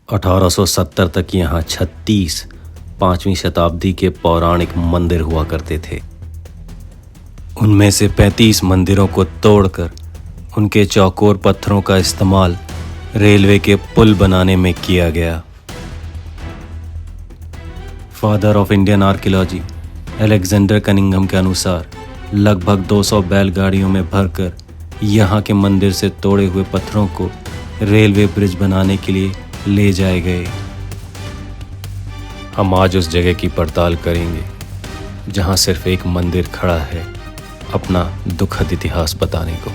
1870 तक यहाँ 36 5वीं शताब्दी के पौराणिक मंदिर हुआ करते थे। उनमें से 35 मंदिरों को तोड़कर उनके चौकोर पत्थरों का इस्तेमाल रेलवे के पुल बनाने में किया गया। Father of Indian archaeology Alexander Cunningham के अनुसार लगभग 200 बैलगाड़ियों में भरकर यहाँ के मंदिर से तोड़े हुए पत्थरों को रेलवे ब्रिज बनाने के लिए ले जाए गए। हम आज उस जगह की पड़ताल करेंगे जहाँ सिर्फ एक मंदिर खड़ा है अपना दुखद इतिहास बताने को।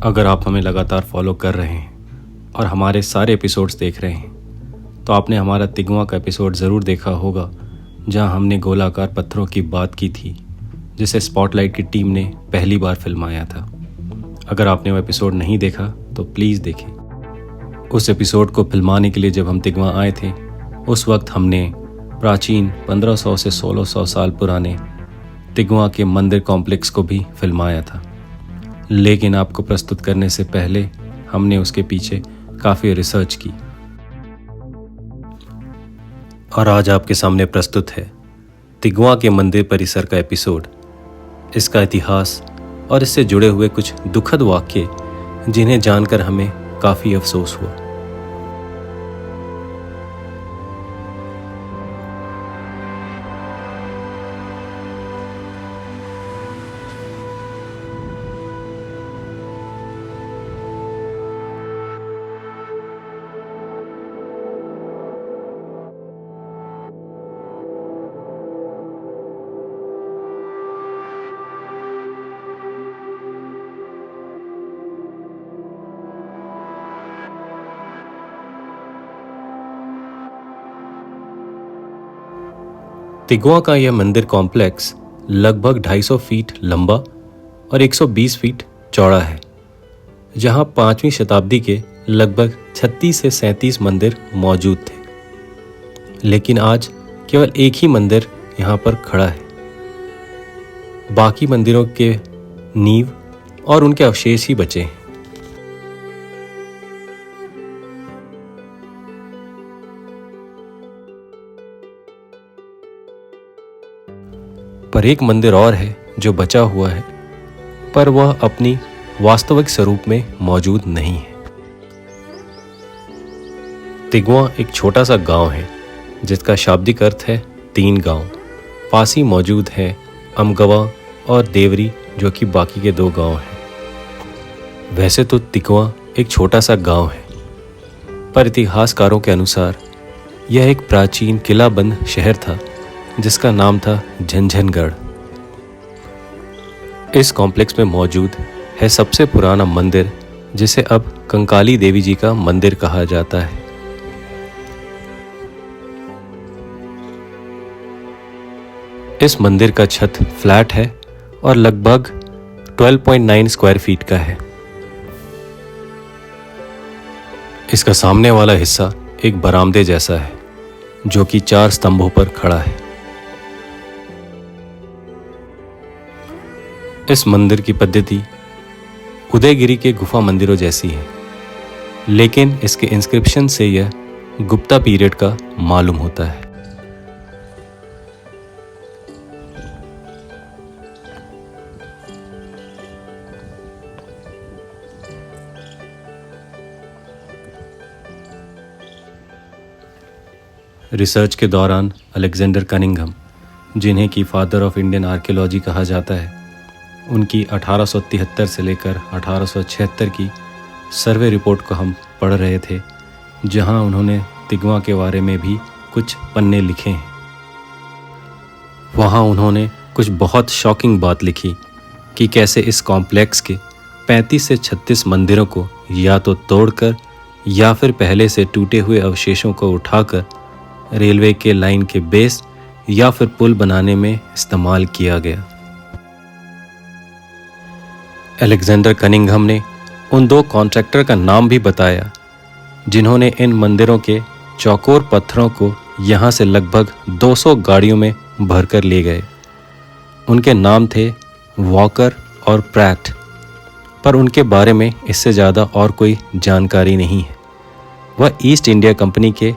अगर आप हमें लगातार फॉलो कर रहे हैं और हमारे सारे एपिसोड्स देख रहे हैं तो आपने हमारा तिगवा का एपिसोड ज़रूर देखा होगा जहां हमने गोलाकार पत्थरों की बात की थी जिसे स्पॉटलाइट की टीम ने पहली बार फिल्माया था। अगर आपने वो एपिसोड नहीं देखा तो प्लीज़ देखें। उस एपिसोड को फिल्माने के लिए जब हम तिगवा आए थे उस वक्त हमने प्राचीन 1500 से 1600 साल पुराने तिगवा के मंदिर कॉम्प्लेक्स को भी फिल्माया था, लेकिन आपको प्रस्तुत करने से पहले हमने उसके पीछे काफ़ी रिसर्च की और आज आपके सामने प्रस्तुत है तिगवा के मंदिर परिसर का एपिसोड, इसका इतिहास और इससे जुड़े हुए कुछ दुखद वाक्य जिन्हें जानकर हमें काफ़ी अफसोस हुआ। तिगवा का यह मंदिर कॉम्प्लेक्स लगभग 250 फीट लंबा और 120 फीट चौड़ा है, जहां 5वीं शताब्दी के लगभग 36 से 37 मंदिर मौजूद थे, लेकिन आज केवल एक ही मंदिर यहां पर खड़ा है। बाकी मंदिरों के नींव और उनके अवशेष ही बचे हैं। पर एक मंदिर और है जो बचा हुआ है, पर वह अपनी वास्तविक स्वरूप में मौजूद नहीं है। तिगवा एक छोटा सा गांव है जिसका शाब्दिक अर्थ है 3 गांव। पास ही मौजूद है अमगवा और देवरी जो कि बाकी के 2 गांव हैं। वैसे तो तिगवा एक छोटा सा गांव है, पर इतिहासकारों के अनुसार यह एक प्राचीन किलाबंद शहर था जिसका नाम था झंझनगढ़। इस कॉम्प्लेक्स में मौजूद है सबसे पुराना मंदिर जिसे अब कंकाली देवी जी का मंदिर कहा जाता है। इस मंदिर का छत फ्लैट है और लगभग 12.9 स्क्वायर फीट का है। इसका सामने वाला हिस्सा एक बरामदे जैसा है जो कि 4 स्तंभों पर खड़ा है। इस मंदिर की पद्धति उदयगिरी के गुफा मंदिरों जैसी है, लेकिन इसके इंस्क्रिप्शन से यह गुप्ता पीरियड का मालूम होता है। रिसर्च के दौरान अलेक्जेंडर कनिंघम, जिन्हें की फादर ऑफ इंडियन आर्कियोलॉजी कहा जाता है, उनकी 1873 से लेकर 1876 की सर्वे रिपोर्ट को हम पढ़ रहे थे, जहां उन्होंने तिगवा के बारे में भी कुछ पन्ने लिखे हैं। वहां उन्होंने कुछ बहुत शॉकिंग बात लिखी कि कैसे इस कॉम्प्लेक्स के 35 से 36 मंदिरों को या तो तोड़कर या फिर पहले से टूटे हुए अवशेषों को उठाकर रेलवे के लाइन के बेस या फिर पुल बनाने में इस्तेमाल किया गया। अलेक्जेंडर कनिंघम ने उन 2 कॉन्ट्रैक्टर का नाम भी बताया जिन्होंने इन मंदिरों के चौकोर पत्थरों को यहाँ से लगभग 200 गाड़ियों में भरकर ले गए। उनके नाम थे वॉकर और प्रैट, पर उनके बारे में इससे ज़्यादा और कोई जानकारी नहीं है। वह ईस्ट इंडिया कंपनी के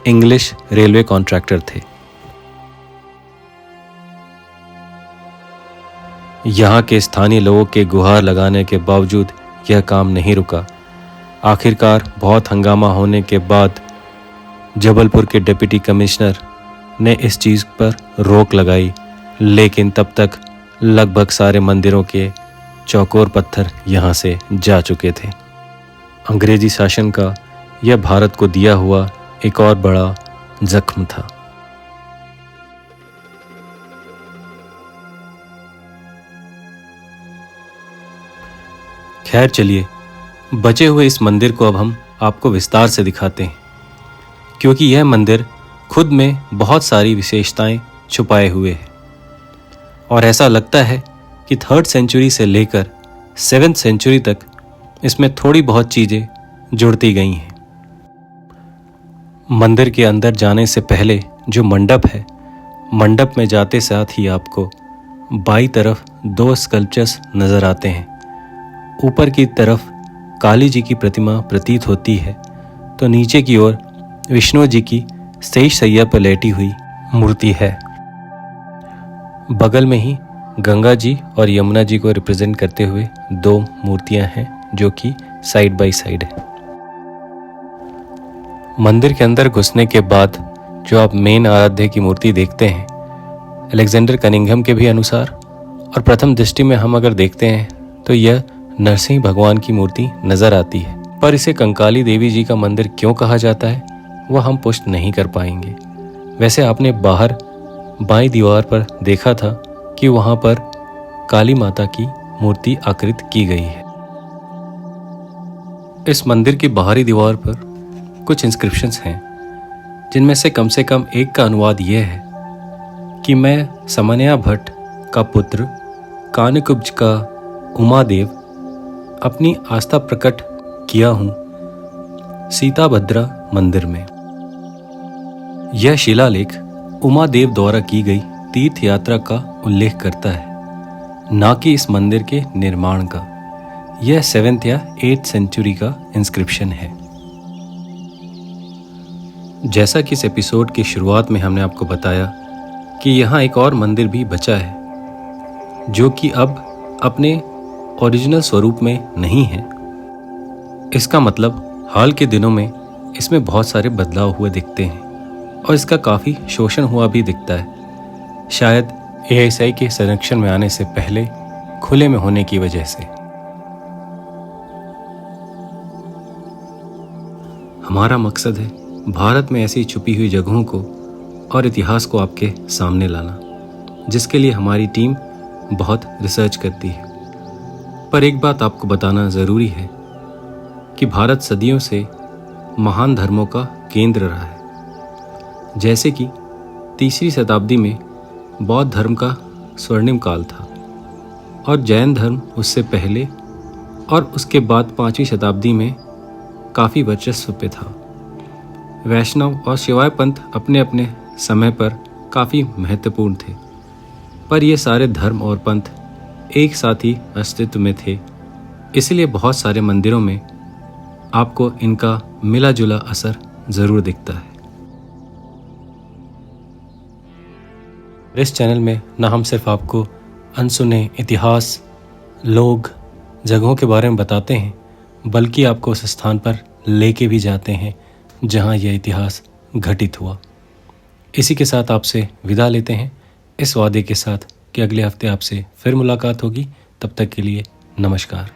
इंग्लिश रेलवे कॉन्ट्रैक्टर थे। यहाँ के स्थानीय लोगों के गुहार लगाने के बावजूद यह काम नहीं रुका। आखिरकार बहुत हंगामा होने के बाद जबलपुर के डिप्टी कमिश्नर ने इस चीज़ पर रोक लगाई, लेकिन तब तक लगभग सारे मंदिरों के चौकोर पत्थर यहाँ से जा चुके थे। अंग्रेजी शासन का यह भारत को दिया हुआ एक और बड़ा जख्म था। खैर चलिए, बचे हुए इस मंदिर को अब हम आपको विस्तार से दिखाते हैं, क्योंकि यह मंदिर खुद में बहुत सारी विशेषताएं छुपाए हुए है और ऐसा लगता है कि 3rd सेंचुरी से लेकर 7th सेंचुरी तक इसमें थोड़ी बहुत चीज़ें जुड़ती गई हैं। मंदिर के अंदर जाने से पहले जो मंडप है, मंडप में जाते साथ ही आपको बाईं तरफ 2 स्कल्पचर्स नज़र आते हैं। ऊपर की तरफ काली जी की प्रतिमा प्रतीत होती है, तो नीचे की ओर विष्णु जी की शेष सैया पर लेटी हुई मूर्ति है। बगल में ही गंगा जी और यमुना जी को रिप्रेजेंट करते हुए 2 मूर्तियां हैं जो कि साइड बाय साइड है। मंदिर के अंदर घुसने के बाद जो आप मेन आराध्य की मूर्ति देखते हैं, अलेक्जेंडर कनिंघम के भी अनुसार और प्रथम दृष्टि में हम अगर देखते हैं तो यह नरसिंह भगवान की मूर्ति नजर आती है, पर इसे कंकाली देवी जी का मंदिर क्यों कहा जाता है वह हम पुष्ट नहीं कर पाएंगे। वैसे आपने बाहर बाईं दीवार पर देखा था कि वहां पर काली माता की मूर्ति आकृत की गई है। इस मंदिर की बाहरी दीवार पर कुछ इंस्क्रिप्शंस हैं, जिनमें से कम एक का अनुवाद यह है कि मैं समन्या भट्ट का पुत्र कानिकुब्ज का उमादेव अपनी आस्था प्रकट किया हूँ सीताभद्रा मंदिर में। यह शिलालेख उमादेव द्वारा की गई तीर्थ यात्रा का उल्लेख करता है, न कि इस मंदिर के निर्माण का। यह 7th या 8th सेंचुरी का इंस्क्रिप्शन है। जैसा कि इस एपिसोड की शुरुआत में हमने आपको बताया कि यहाँ एक और मंदिर भी बचा है, जो कि अब अपने ओरिजिनल स्वरूप में नहीं है। इसका मतलब हाल के दिनों में इसमें बहुत सारे बदलाव हुए दिखते हैं और इसका काफ़ी शोषण हुआ भी दिखता है, शायद ASI के संरक्षण में आने से पहले खुले में होने की वजह से। हमारा मकसद है भारत में ऐसी छुपी हुई जगहों को और इतिहास को आपके सामने लाना, जिसके लिए हमारी टीम बहुत रिसर्च करती है। पर एक बात आपको बताना ज़रूरी है कि भारत सदियों से महान धर्मों का केंद्र रहा है। जैसे कि 3री शताब्दी में बौद्ध धर्म का स्वर्णिम काल था और जैन धर्म उससे पहले और उसके बाद 5वीं शताब्दी में काफ़ी वर्चस्व पे था। वैष्णव और शिवाय पंथ अपने अपने समय पर काफ़ी महत्वपूर्ण थे, पर ये सारे धर्म और पंथ एक साथ ही अस्तित्व में थे। इसलिए बहुत सारे मंदिरों में आपको इनका मिला जुला असर ज़रूर दिखता है। इस चैनल में न हम सिर्फ आपको अनसुने इतिहास, लोग, जगहों के बारे में बताते हैं, बल्कि आपको उस स्थान पर लेके भी जाते हैं जहां यह इतिहास घटित हुआ। इसी के साथ आपसे विदा लेते हैं, इस वादे के साथ कि अगले हफ्ते आपसे फिर मुलाकात होगी। तब तक के लिए नमस्कार।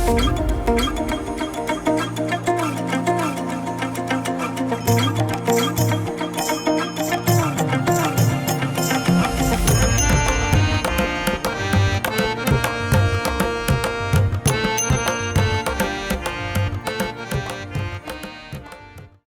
है।